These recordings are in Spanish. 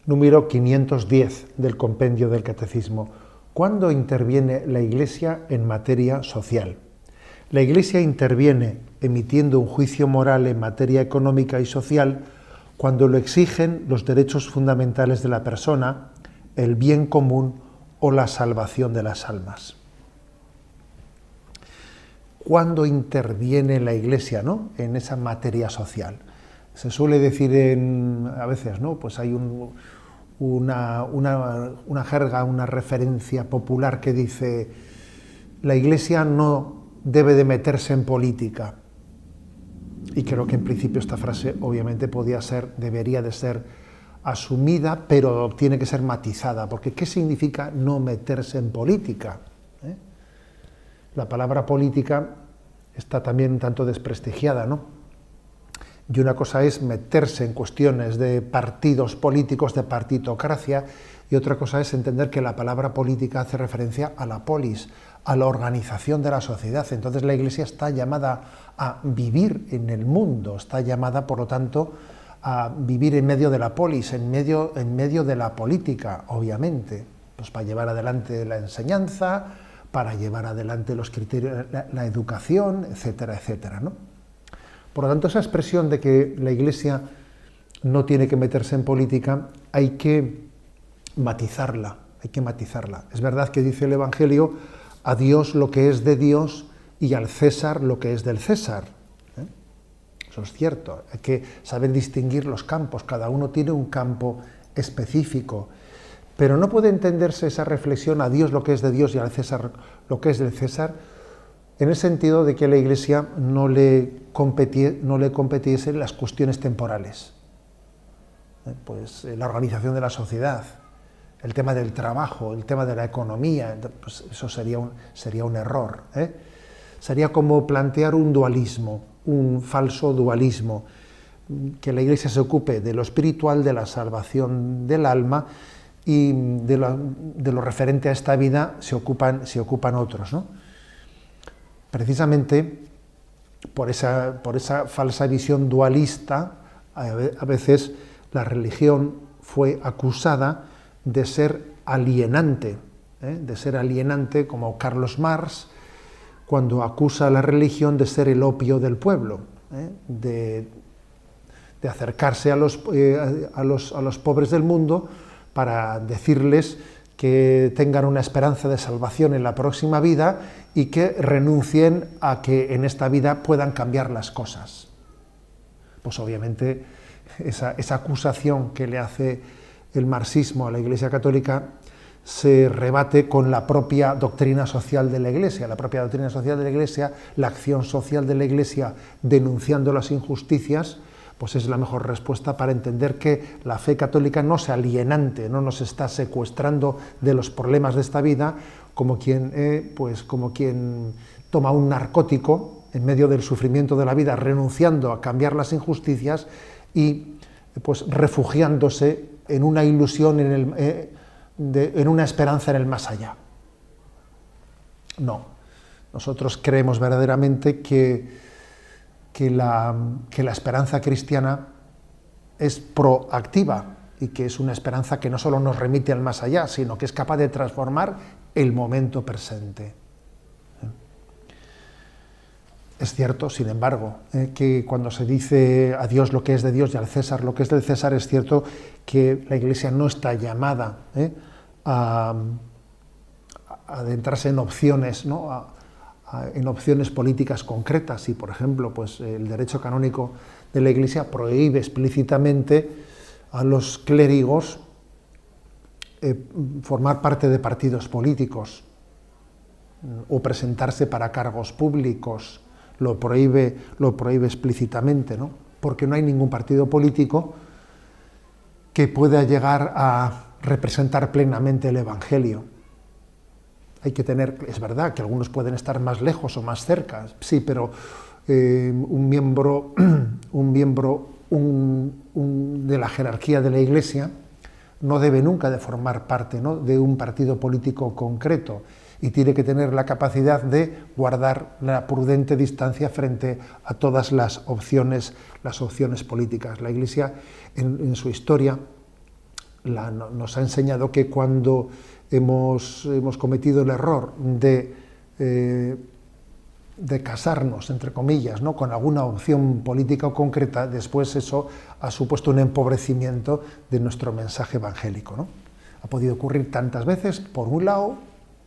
número 510 del compendio del Catecismo. ¿Cuándo interviene la Iglesia en materia social? La Iglesia interviene emitiendo un juicio moral en materia económica y social cuando lo exigen los derechos fundamentales de la persona, el bien común o la salvación de las almas. ¿Cuándo interviene la Iglesia, ¿no?, en esa materia social? Se suele decir a veces, ¿no?, pues hay una jerga, una referencia popular que dice: la Iglesia no debe de meterse en política. Y creo que en principio esta frase obviamente debería de ser asumida, pero tiene que ser matizada, porque ¿qué significa no meterse en política? La palabra política está también un tanto desprestigiada, ¿no? Y una cosa es meterse en cuestiones de partidos políticos, de partitocracia, y otra cosa es entender que la palabra política hace referencia a la polis, a la organización de la sociedad. Entonces la Iglesia está llamada a vivir en el mundo, está llamada, por lo tanto, a vivir en medio de la polis, en medio de la política, obviamente, pues para llevar adelante la enseñanza, para llevar adelante los criterios, la educación, etcétera, etcétera, ¿no? Por lo tanto, esa expresión de que la Iglesia no tiene que meterse en política hay que matizarla, Es verdad que dice el Evangelio: a Dios lo que es de Dios y al César lo que es del César. Eso es cierto, hay que saber distinguir los campos, cada uno tiene un campo específico, pero no puede entenderse esa reflexión: a Dios lo que es de Dios y al César lo que es del César, en el sentido de que a la Iglesia no le competiesen las cuestiones temporales. Pues la organización de la sociedad, el tema del trabajo, el tema de la economía, pues eso sería un error. Sería como plantear un dualismo, un falso dualismo, que la Iglesia se ocupe de lo espiritual, de la salvación del alma, y de lo referente a esta vida se ocupan otros, ¿no? Precisamente por esa falsa visión dualista, a veces la religión fue acusada de ser alienante, como Carlos Marx, cuando acusa a la religión de ser el opio del pueblo, de acercarse a los pobres del mundo para decirles que tengan una esperanza de salvación en la próxima vida y que renuncien a que en esta vida puedan cambiar las cosas. Pues obviamente esa acusación que le hace el marxismo a la Iglesia Católica se rebate con la propia doctrina social de la Iglesia. La propia doctrina social de la Iglesia, la acción social de la Iglesia denunciando las injusticias, pues es la mejor respuesta para entender que la fe católica no es alienante, no nos está secuestrando de los problemas de esta vida, como quien toma un narcótico en medio del sufrimiento de la vida, renunciando a cambiar las injusticias y pues refugiándose en una ilusión, en una esperanza en el más allá. No, nosotros creemos verdaderamente que la esperanza cristiana es proactiva y que es una esperanza que no solo nos remite al más allá, sino que es capaz de transformar el momento presente. Es cierto, sin embargo, que cuando se dice a Dios lo que es de Dios y al César lo que es del César, es cierto que la Iglesia no está llamada a adentrarse en opciones, ¿no?, en opciones políticas concretas. Y, por ejemplo, pues el derecho canónico de la Iglesia prohíbe explícitamente a los clérigos formar parte de partidos políticos o presentarse para cargos públicos. Lo prohíbe explícitamente, ¿no?, porque no hay ningún partido político que pueda llegar a representar plenamente el Evangelio. Hay que tener, es verdad que algunos pueden estar más lejos o más cerca, sí, pero un miembro de la jerarquía de la Iglesia no debe nunca de formar parte, ¿no?, de un partido político concreto, y tiene que tener la capacidad de guardar la prudente distancia frente a todas las opciones políticas. La Iglesia en su historia nos ha enseñado que cuando hemos cometido el error de casarnos, entre comillas, ¿no?, con alguna opción política o concreta, después eso ha supuesto un empobrecimiento de nuestro mensaje evangélico, ¿no? Ha podido ocurrir tantas veces, por un lado,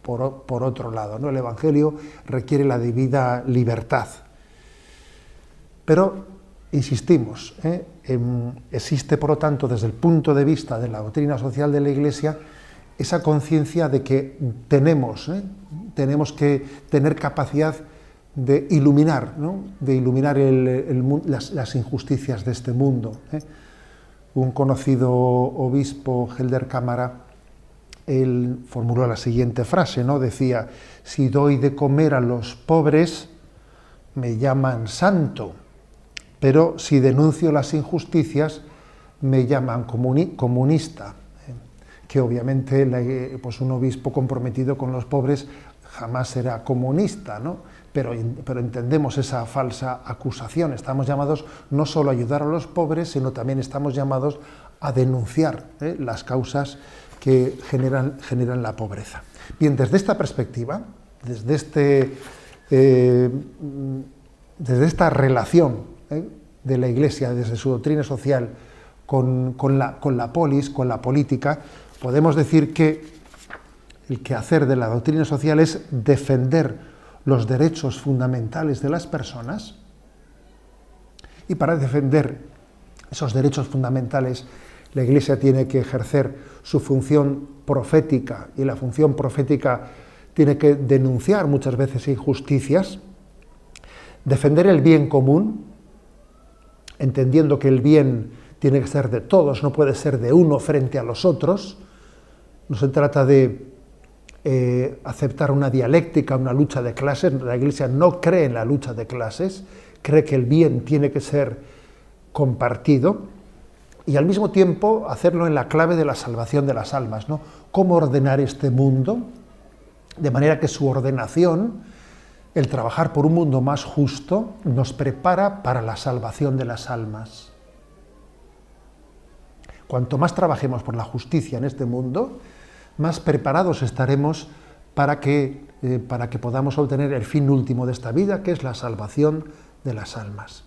por otro lado, ¿no? El Evangelio requiere la debida libertad. Pero, insistimos, existe, por lo tanto, desde el punto de vista de la doctrina social de la Iglesia, esa conciencia de que tenemos que tener capacidad de iluminar, ¿no?, de iluminar las injusticias de este mundo. Un conocido obispo, Helder Cámara, él formuló la siguiente frase, ¿no? Decía: si doy de comer a los pobres, me llaman santo, pero si denuncio las injusticias, me llaman comunista. Que obviamente pues un obispo comprometido con los pobres jamás será comunista, ¿no? Pero entendemos esa falsa acusación. Estamos llamados no solo a ayudar a los pobres, sino también estamos llamados a denunciar las causas que generan la pobreza. Bien, desde esta perspectiva, desde esta relación de la Iglesia, desde su doctrina social con la polis, con la política, podemos decir que el quehacer de la doctrina social es defender los derechos fundamentales de las personas, y para defender esos derechos fundamentales la Iglesia tiene que ejercer su función profética, y la función profética tiene que denunciar muchas veces injusticias, defender el bien común, entendiendo que el bien tiene que ser de todos, no puede ser de uno frente a los otros. No se trata de aceptar una dialéctica, una lucha de clases. La Iglesia no cree en la lucha de clases, cree que el bien tiene que ser compartido, y al mismo tiempo hacerlo en la clave de la salvación de las almas, ¿no? Cómo ordenar este mundo, de manera que su ordenación, el trabajar por un mundo más justo, nos prepara para la salvación de las almas. Cuanto más trabajemos por la justicia en este mundo, más preparados estaremos para que podamos obtener el fin último de esta vida, que es la salvación de las almas.